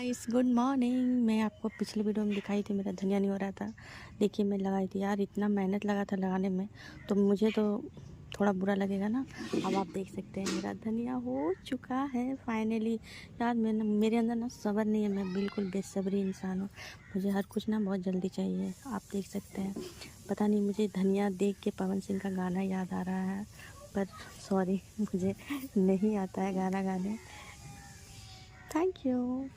Guys good morning. मैं आपको पिछले वीडियो में दिखाई थी मेरा धनिया नहीं हो रहा था। देखिए मैं लगाई थी यार, इतना मेहनत लगा था लगाने में, तो मुझे तो थोड़ा बुरा लगेगा ना। अब आप देख सकते हैं मेरा धनिया हो चुका है फाइनली। यार मेरे अंदर ना सब्र नहीं है, मैं बिल्कुल बेसब्री इंसान हूँ। मुझे हर कुछ ना बहुत जल्दी चाहिए। आप देख सकते हैं, पता नहीं मुझे धनिया देख के पवन सिंह का गाना याद आ रहा है, पर सॉरी मुझे नहीं आता है गाना गाने। Thank you.